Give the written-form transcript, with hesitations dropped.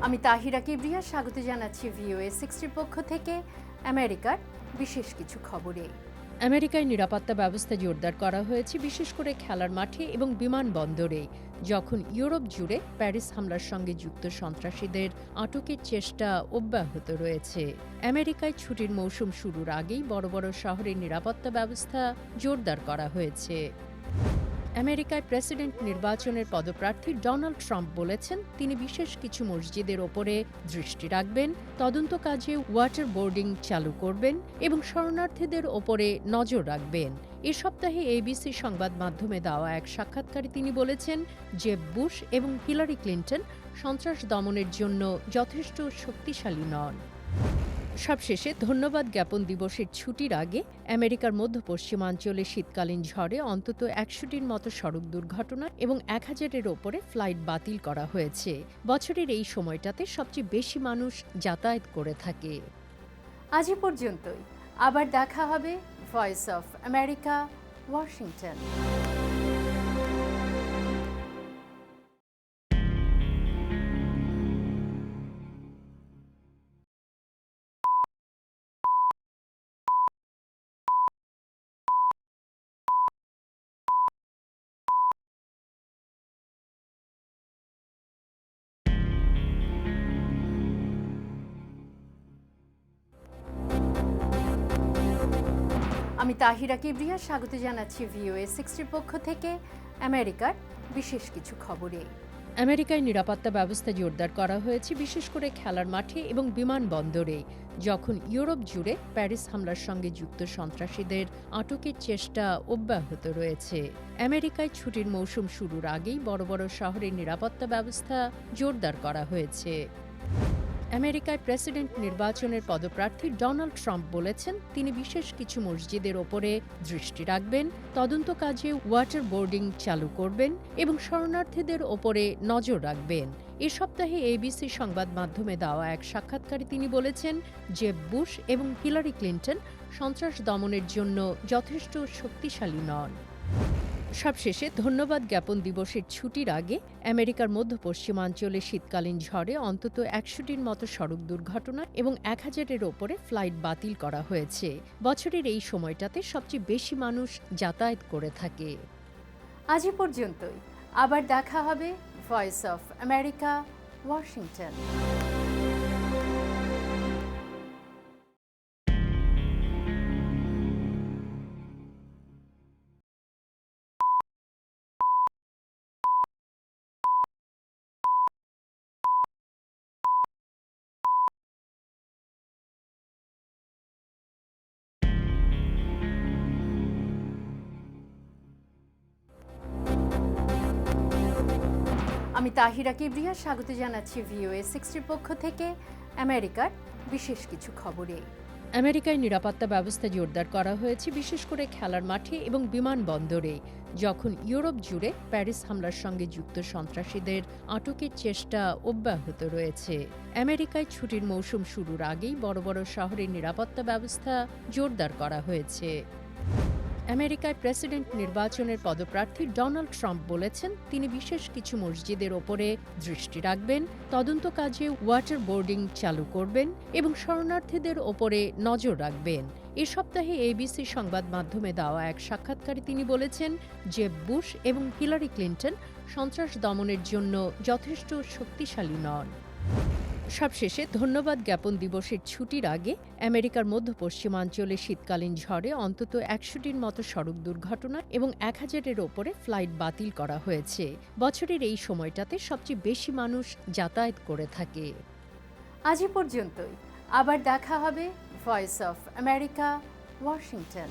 আমি তাহিরা কিবরিয়া স্বাগত জানাচ্ছি VOA 60 পক্ষ থেকে আমেরিকার বিশেষ কিছু খবরে। আমেরিকায় নিরাপত্তা ব্যবস্থা জোরদার করা হয়েছে, বিশেষ করে খেলার মাঠে এবং বিমানবন্দরে, যখন ইউরোপ জুড়ে প্যারিস হামলার সঙ্গে যুক্ত সন্ত্রাসীদের আটকের চেষ্টা অব্যাহত রয়েছে। আমেরিকায় ছুটির মৌসুম শুরুর আগেই বড় বড় শহরের নিরাপত্তা ব্যবস্থা জোরদার করা হয়েছে। আমেরিকায় প্রেসিডেন্ট নির্বাচনের পদপ্রার্থী ডোনাল্ড ট্রাম্প বলেছেন তিনি বিশেষ কিছু মসজিদের ওপরে দৃষ্টি রাখবেন, তদন্ত কাজে ওয়াটার বোর্ডিং চালু করবেন এবং শরণার্থীদের ওপরে নজর রাখবেন। এ সপ্তাহে ABC সংবাদ মাধ্যমে দেওয়া এক সাক্ষাৎকারে তিনি বলেছেন যে বুশ এবং হিলারি ক্লিন্টন সন্ত্রাস দমনের জন্য যথেষ্ট শক্তিশালী নন। সবশেষে ধন্যবাদ জ্ঞাপন দিবসের ছুটির আগে আমেরিকার মধ্য পশ্চিমাঞ্চলে শীতকালীন ঝড়ে অন্তত ১০০টির মতো সড়ক দুর্ঘটনা এবং ১,০০০-এর ওপরে ফ্লাইট বাতিল করা হয়েছে। বছরের এই সময়টাতে সবচেয়ে বেশি মানুষ যাতায়াত করে থাকে। আজ এ পর্যন্তই। আবার দেখা হবে ভয়েস অফ আমেরিকা, ওয়াশিংটন। আমি তাহিরা কিবরিয়া স্বাগত জানাচ্ছি VOA 60 পক্ষ থেকে আমেরিকার বিশেষ কিছু খবরে। আমেরিকায় নিরাপত্তা ব্যবস্থা জোরদার করা হয়েছে, বিশেষ করে খেলার মাঠে এবং বিমানবন্দরে, যখন ইউরোপ জুড়ে প্যারিস হামলার সঙ্গে যুক্ত সন্ত্রাসীদের আটকের চেষ্টা অব্যাহত রয়েছে। আমেরিকায় ছুটির মৌসুম শুরুর আগেই বড় বড় শহরের নিরাপত্তা ব্যবস্থা জোরদার করা হয়েছে। আমেরিকায় প্রেসিডেন্ট নির্বাচনের পদপ্রার্থী ডোনাল্ড ট্রাম্প বলেছেন তিনি বিশেষ কিছু মসজিদের ওপরে দৃষ্টি রাখবেন, তদন্ত কাজে ওয়াটার বোর্ডিং চালু করবেন এবং শরণার্থীদের ওপরে নজর রাখবেন। এ সপ্তাহে ABC সংবাদ মাধ্যমে দেওয়া এক সাক্ষাৎকারে তিনি বলেছেন যে বুশ এবং হিলারি ক্লিন্টন সন্ত্রাস দমনের জন্য যথেষ্ট শক্তিশালী নন। সবশেষে ধন্যবাদ জ্ঞাপন দিবসের ছুটির আগে আমেরিকার মধ্য পশ্চিমাঞ্চলে শীতকালীন ঝড়ে অন্তত ১০০টির মতো সড়ক দুর্ঘটনা এবং ১,০০০-এর ওপরে ফ্লাইট বাতিল করা হয়েছে। বছরের এই সময়টাতে সবচেয়ে বেশি মানুষ যাতায়াত করে থাকে। আজ এ পর্যন্তই। আবার দেখা হবে ভয়েস অফ আমেরিকা, ওয়াশিংটন। আমি তাহিরা কিবরিয়া স্বাগত জানাচ্ছি VOA 60 পক্ষ থেকে আমেরিকার বিশেষ কিছু খবরে। আমেরিকায় নিরাপত্তা ব্যবস্থা জোরদার করা হয়েছে, বিশেষ করে খেলার মাঠে এবং বিমানবন্দরে, যখন ইউরোপ জুড়ে প্যারিস হামলার সঙ্গে যুক্ত সন্ত্রাসীদের আটকের চেষ্টা অব্যাহত রয়েছে। আমেরিকায় ছুটির মৌসুম শুরুর আগেই বড় বড় শহরের নিরাপত্তা ব্যবস্থা জোরদার করা হয়েছে। আমেরিকায় প্রেসিডেন্ট নির্বাচনের পদপ্রার্থী ডোনাল্ড ট্রাম্প বলেছেন তিনি বিশেষ কিছু মসজিদের ওপরে দৃষ্টি রাখবেন, তদন্ত কাজে ওয়াটার বোর্ডিং চালু করবেন এবং শরণার্থীদের ওপরে নজর রাখবেন। এ সপ্তাহে ABC সংবাদ মাধ্যমে দেওয়া এক সাক্ষাৎকারে তিনি বলেছেন যে বুশ এবং হিলারি ক্লিন্টন সন্ত্রাস দমনের জন্য যথেষ্ট শক্তিশালী নন। সবশেষে ধন্যবাদ জ্ঞাপন দিবসের ছুটির আগে আমেরিকার মধ্য পশ্চিমাঞ্চলে শীতকালীন ঝড়ে অন্তত ১০০টির মতো সড়ক দুর্ঘটনা এবং ১,০০০-এর ওপরে ফ্লাইট বাতিল করা হয়েছে। বছরের এই সময়টাতে সবচেয়ে বেশি মানুষ যাতায়াত করে থাকে। আজ এ পর্যন্তই। আবার দেখা হবে ভয়েস অফ আমেরিকা, ওয়াশিংটন।